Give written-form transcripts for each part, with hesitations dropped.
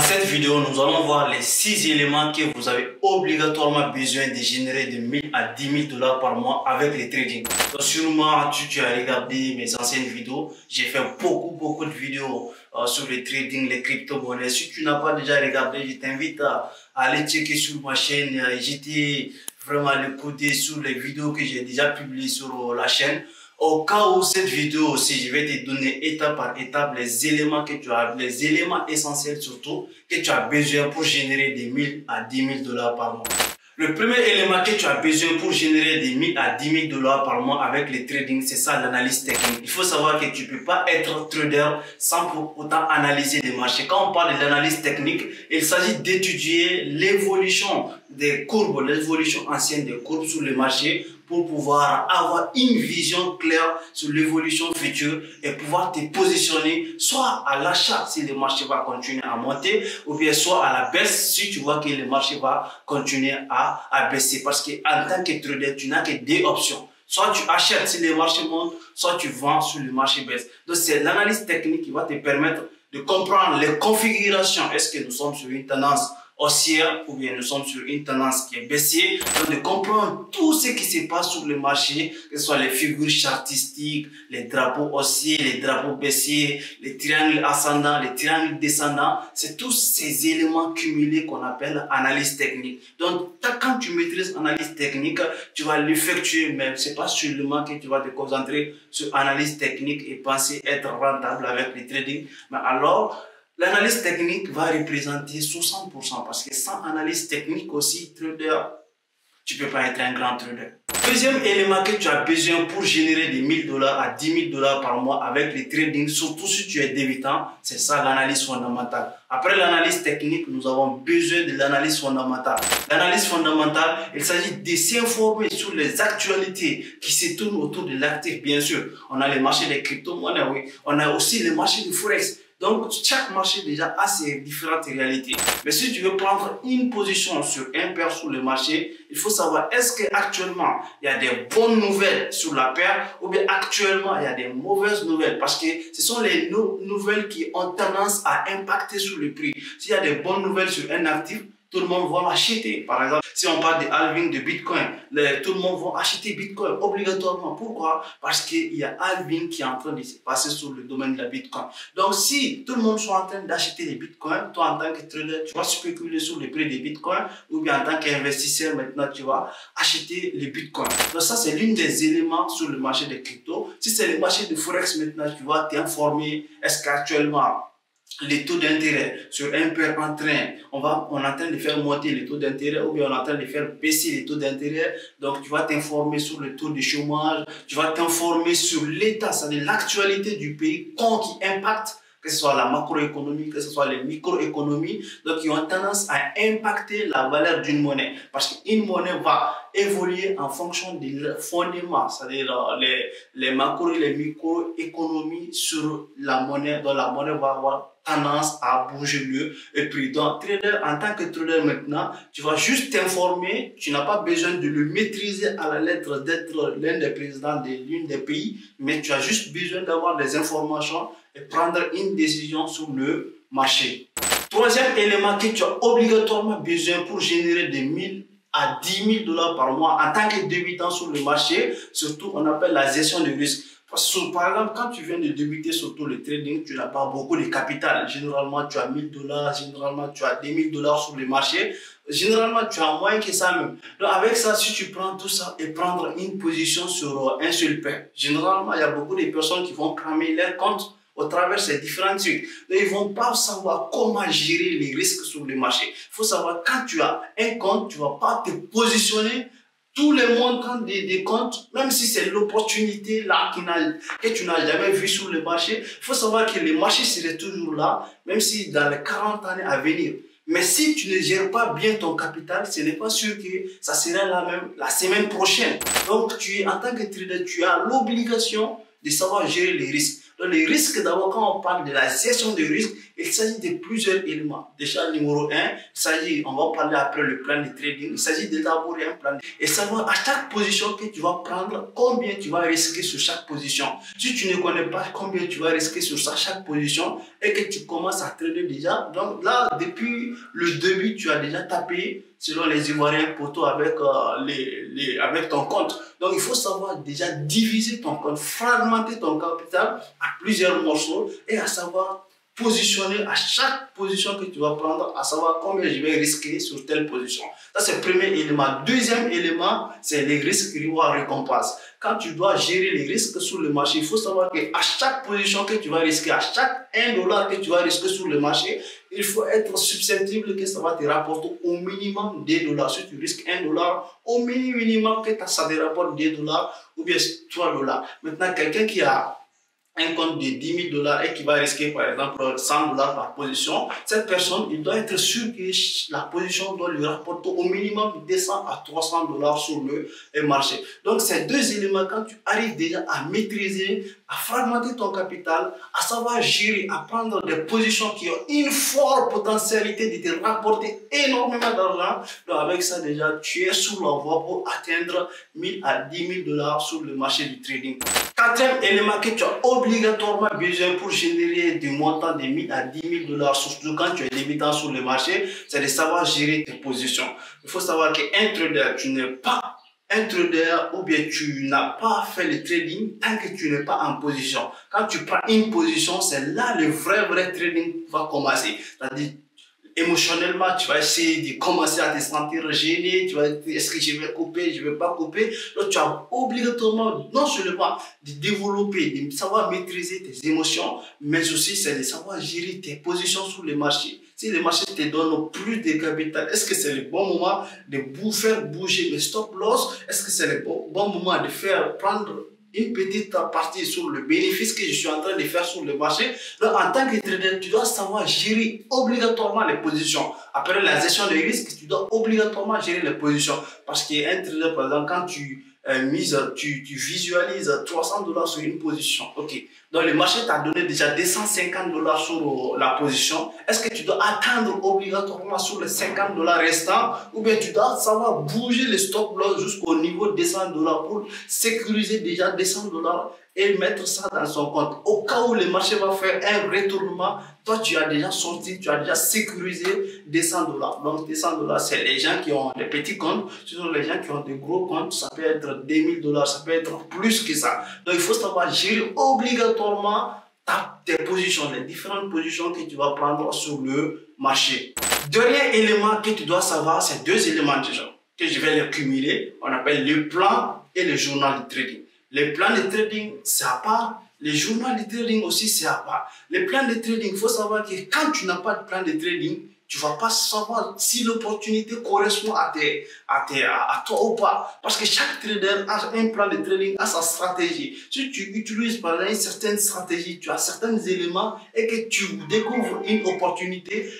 cette vidéo, nous allons voir les 6 éléments que vous avez obligatoirement besoin de générer de 1000 à 10 000 $ par mois avec le trading. Donc, sûrement, tu as regardé mes anciennes vidéos. J'ai fait beaucoup de vidéos sur le trading, les crypto-monnaies. Si tu n'as pas déjà regardé, je t'invite à aller checker sur ma chaîne. Jeter vraiment le côté sur les vidéos que j'ai déjà publiées sur la chaîne. Au cas où cette vidéo aussi, je vais te donner étape par étape les éléments que tu as, les éléments essentiels surtout que tu as besoin pour générer des 1000 à 10 000 $ par mois. Le premier élément que tu as besoin pour générer des 1000 à 10 000 $ par mois avec le trading, c'est ça, l'analyse technique. Il faut savoir que tu ne peux pas être trader sans pour autant analyser les marchés. Quand on parle de l'analyse technique, il s'agit d'étudier l'évolution des courbes, l'évolution ancienne des courbes sur le marché pour pouvoir avoir une vision claire sur l'évolution future et pouvoir te positionner soit à l'achat si le marché va continuer à monter ou bien soit à la baisse si tu vois que le marché va continuer à baisser. Parce qu'en tant que trader, tu n'as que deux options. Soit tu achètes si le marché monte, soit tu vends sur le marché baisse. Donc c'est l'analyse technique qui va te permettre de comprendre les configurations. Est-ce que nous sommes sur une tendance haussière ou bien nous sommes sur une tendance qui est baissière, donc de comprendre tout ce qui se passe sur le marché, que ce soit les figures chartistiques, les drapeaux haussiers, les drapeaux baissiers, les triangles ascendants, les triangles descendants, c'est tous ces éléments cumulés qu'on appelle analyse technique. Donc quand tu maîtrises analyse technique, tu vas l'effectuer, mais c'est pas seulement que tu vas te concentrer sur analyse technique et penser être rentable avec le trading, mais alors l'analyse technique va représenter 60% parce que sans analyse technique aussi, trader, tu ne peux pas être un grand trader. Deuxième élément que tu as besoin pour générer des 1000 $ à 10 000 $ par mois avec le trading, surtout si tu es débutant, c'est ça l'analyse fondamentale. Après l'analyse technique, nous avons besoin de l'analyse fondamentale. L'analyse fondamentale, il s'agit de s'informer sur les actualités qui se tournent autour de l'actif, bien sûr. On a les marchés des crypto-monnaies, oui. On a aussi les marchés de Forex. Donc, chaque marché déjà a ses différentes réalités. Mais si tu veux prendre une position sur un paire sur le marché, il faut savoir est-ce qu'actuellement, il y a des bonnes nouvelles sur la paire ou bien actuellement, il y a des mauvaises nouvelles parce que ce sont les nouvelles qui ont tendance à impacter sur le prix. S'il y a des bonnes nouvelles sur un actif, tout le monde va l'acheter. Par exemple, si on parle de halving de Bitcoin, tout le monde va acheter Bitcoin obligatoirement. Pourquoi? Parce qu'il y a halving qui est en train de se passer sur le domaine de la Bitcoin. Donc, si tout le monde est en train d'acheter les Bitcoins, toi en tant que trader, tu vas spéculer sur le prix des Bitcoins ou bien en tant qu'investisseur, maintenant, tu vas acheter les Bitcoins. Donc, ça, c'est l'un des éléments sur le marché des cryptos. Si c'est le marché de Forex, maintenant, tu vas t'informer est-ce qu'actuellement, les taux d'intérêt sur un paire en train, on est en train de faire monter les taux d'intérêt ou bien on est en train de faire baisser les taux d'intérêt. Donc, tu vas t'informer sur le taux de chômage, tu vas t'informer sur l'état, c'est-à-dire l'actualité du pays, qui impacte, que ce soit la macroéconomie, que ce soit les microéconomies, donc qui ont tendance à impacter la valeur d'une monnaie. Parce qu'une monnaie va évoluer en fonction des fondements, c'est-à-dire les macro et les microéconomies sur la monnaie, dont la monnaie va avoir tendance à bouger mieux. Et puis, donc, trader, en tant que trader maintenant, tu vas juste t'informer, tu n'as pas besoin de le maîtriser à la lettre, d'être l'un des présidents de l'un des pays, mais tu as juste besoin d'avoir des informations et prendre une décision sur le marché. Troisième élément que tu as obligatoirement besoin pour générer des 1000 à 10 000 $ par mois en tant que débutant sur le marché, surtout on appelle la gestion de risque. Par exemple, quand tu viens de débuter surtout le trading, tu n'as pas beaucoup de capital. Généralement, tu as 1000 $, généralement, tu as 2000 $ sur le marché. Généralement, tu as moins que ça même. Donc, avec ça, si tu prends tout ça et prendre une position sur un seul paire, généralement, il y a beaucoup de personnes qui vont cramer leur compte au travers de ces différents trucs. Donc, ils ne vont pas savoir comment gérer les risques sur le marché. Il faut savoir, quand tu as un compte, tu ne vas pas te positionner tous les montants des comptes, même si c'est l'opportunité là que tu n'as jamais vu sur le marché. Il faut savoir que le marché serait toujours là, même si dans les 40 années à venir. Mais si tu ne gères pas bien ton capital, ce n'est pas sûr que ça sera là même la semaine prochaine. Donc, en tant que trader, tu as l'obligation de savoir gérer les risques. Donc les risques, d'abord, quand on parle de la gestion des risques, il s'agit de plusieurs éléments. Déjà, numéro un, on va parler après le plan de trading, il s'agit d'élaborer un plan et savoir à chaque position que tu vas prendre, combien tu vas risquer sur chaque position. Si tu ne connais pas combien tu vas risquer sur chaque position et que tu commences à trader déjà, donc là, depuis le début, tu as déjà tapé selon les Ivoiriens poteaux avec, avec ton compte. Donc, il faut savoir déjà diviser ton compte, fragmenter ton capital à plusieurs morceaux et à savoir positionner à chaque position que tu vas prendre, à savoir combien je vais risquer sur telle position. Ça, c'est le premier élément. Deuxième élément, c'est les risques reward récompense. Quand tu dois gérer les risques sur le marché, il faut savoir qu'à chaque position que tu vas risquer, à chaque 1 dollar que tu vas risquer sur le marché, il faut être susceptible que ça va te rapporter au minimum 2 dollars. Si tu risques 1 dollar, au minimum que ça te rapporte 2 dollars ou bien 3 dollars. Maintenant, quelqu'un qui a un compte de 10 000 dollars et qui va risquer par exemple 100 dollars par position, cette personne, il doit être sûr que la position doit lui rapporter au minimum 200 à 300 dollars sur le marché. Donc ces deux éléments, quand tu arrives déjà à maîtriser, à fragmenter ton capital, à savoir gérer, à prendre des positions qui ont une forte potentialité de te rapporter énormément d'argent, donc avec ça déjà, tu es sur la voie pour atteindre 1000 à 10 000 dollars sur le marché du trading. Quatrième élément que tu as obligatoirement besoin pour générer des montants de 1000 à 10 000 dollars, surtout quand tu es débutant sur le marché, c'est de savoir gérer tes positions. Il faut savoir qu'un trader, tu n'es pas un trader ou bien tu n'as pas fait le trading tant que tu n'es pas en position. Quand tu prends une position, c'est là le vrai trading va commencer. C'est-à-dire, émotionnellement, tu vas essayer de commencer à te sentir gêné, tu vas dire, est-ce que je vais couper, je ne vais pas couper. Donc, tu as obligatoirement, non seulement de développer, de savoir maîtriser tes émotions, mais aussi c'est de savoir gérer tes positions sur le marché. Si le marché te donne plus de capital, est-ce que c'est le bon moment de faire bouger le stop loss? Est-ce que c'est le bon moment de faire prendre une petite partie sur le bénéfice que je suis en train de faire sur le marché? Donc, en tant que trader, tu dois savoir gérer obligatoirement les positions. Après la gestion des risques, tu dois obligatoirement gérer les positions. Parce qu'un trader, par exemple, quand tu visualises 300 dollars sur une position, ok. Donc, le marché t'a donné déjà 250 dollars sur la position. Est-ce que tu dois attendre obligatoirement sur les 50 dollars restants ou bien tu dois savoir bouger le stop loss jusqu'au niveau de 200 dollars pour sécuriser déjà 200 dollars et mettre ça dans son compte. Au cas où le marché va faire un retournement, toi tu as déjà sorti, tu as déjà sécurisé 200 dollars. Donc 200 dollars, c'est les gens qui ont des petits comptes. Ce sont les gens qui ont des gros comptes. Ça peut être 2000 dollars, ça peut être plus que ça. Donc il faut savoir gérer obligatoirement tes positions, les différentes positions que tu vas prendre sur le marché. Dernier élément que tu dois savoir, c'est deux éléments déjà que je vais les cumuler. On appelle le plan et le journal de trading. Les plans de trading, c'est à part. Les journaux de trading aussi, c'est à part. Les plans de trading, il faut savoir que quand tu n'as pas de plan de trading, tu ne vas pas savoir si l'opportunité correspond à toi ou pas. Parce que chaque trader a un plan de trading, a sa stratégie. Si tu utilises par exemple une certaine stratégie, tu as certains éléments et que tu découvres une opportunité,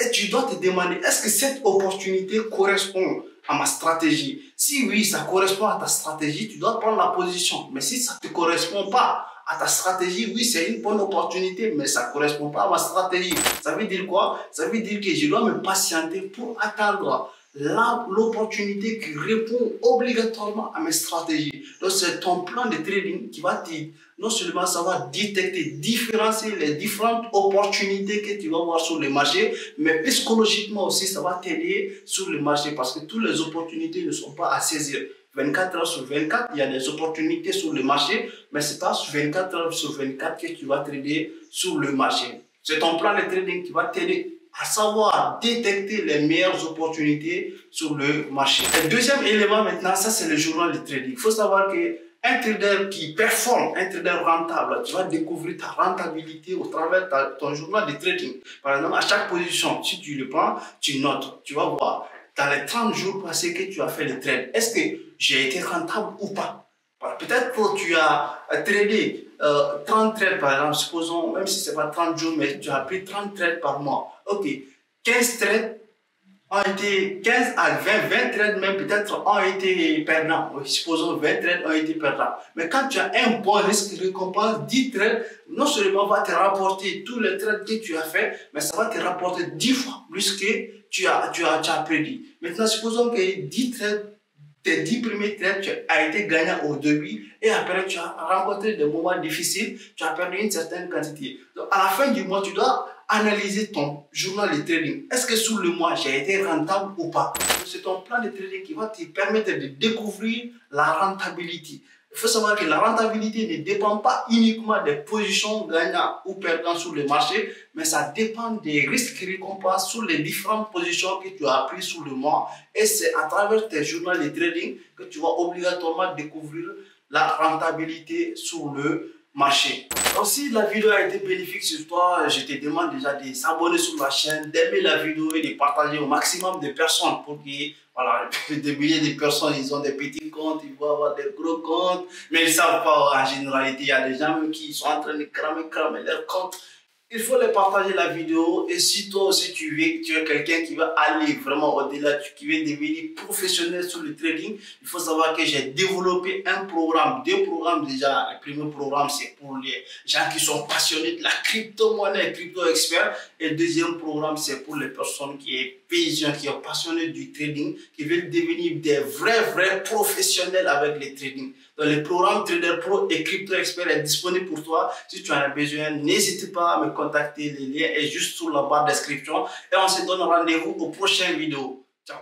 et tu dois te demander, est-ce que cette opportunité correspond à ma stratégie? Si oui, ça correspond à ta stratégie, tu dois prendre la position. Mais si ça ne te correspond pas à ta stratégie, oui, c'est une bonne opportunité, mais ça ne correspond pas à ma stratégie. Ça veut dire quoi? Ça veut dire que je dois me patienter pour attendre l'opportunité qui répond obligatoirement à mes stratégies. Donc, c'est ton plan de trading qui va te non seulement savoir détecter, différencier les différentes opportunités que tu vas voir sur le marché, mais psychologiquement aussi, ça va t'aider sur le marché parce que toutes les opportunités ne sont pas à saisir. 24 heures sur 24, il y a des opportunités sur le marché, mais ce n'est pas 24 heures sur 24 que tu vas trader sur le marché. C'est ton plan de trading qui va t'aider à savoir détecter les meilleures opportunités sur le marché. Le deuxième élément maintenant, ça c'est le journal de trading. Il faut savoir que un trader qui performe, un trader rentable, tu vas découvrir ta rentabilité au travers de ton journal de trading. Par exemple, à chaque position, si tu le prends, tu notes, tu vas voir dans les 30 jours passés que tu as fait le trade, est-ce que j'ai été rentable ou pas? Peut-être que tu as tradé 30 trades par exemple, supposons, même si ce n'est pas 30 jours, mais tu as pris 30 trades par mois. Ok, 15 trades ont été 15 à 20 trades même peut-être ont été perdants. Supposons 20 trades ont été perdants. Mais quand tu as un bon risque récompense, 10 trades, non seulement va te rapporter tous les trades que tu as fait, mais ça va te rapporter 10 fois plus que tu as prédit. Maintenant, supposons que 10 trades, tes 10 premiers trades, tu as été gagnant au début et après tu as rencontré des moments difficiles, tu as perdu une certaine quantité. Donc à la fin du mois, tu dois analyser ton journal de trading. Est-ce que sur le mois, j'ai été rentable ou pas? C'est ton plan de trading qui va te permettre de découvrir la rentabilité. Il faut savoir que la rentabilité ne dépend pas uniquement des positions gagnantes ou perdantes sur le marché, mais ça dépend des risques et récompenses sur les différentes positions que tu as prises sur le mois. Et c'est à travers tes journaux de trading que tu vas obligatoirement découvrir la rentabilité sur le marché. Donc si la vidéo a été bénéfique sur toi, je te demande déjà de s'abonner sur la chaîne, d'aimer la vidéo et de partager au maximum de personnes pour que voilà, des milliers de personnes, ils ont des petits comptes, ils vont avoir des gros comptes, mais ils ne savent pas en généralité. Il y a des gens qui sont en train de cramer leurs comptes. Il faut les partager la vidéo et si toi aussi tu es quelqu'un qui va aller vraiment au-delà, qui veut devenir professionnel sur le trading, il faut savoir que j'ai développé un programme, deux programmes déjà. Le premier programme c'est pour les gens qui sont passionnés de la crypto-monnaie, crypto-experts. Et le deuxième programme c'est pour les personnes qui sont passionnés du trading, qui veulent devenir des vrais professionnels avec le trading. Donc le programme Trader Pro et Crypto Expert est disponible pour toi. Si tu en as besoin, n'hésite pas à me contacter. Le lien est juste sous la barre de description. Et on se donne rendez-vous aux prochaines vidéos. Ciao.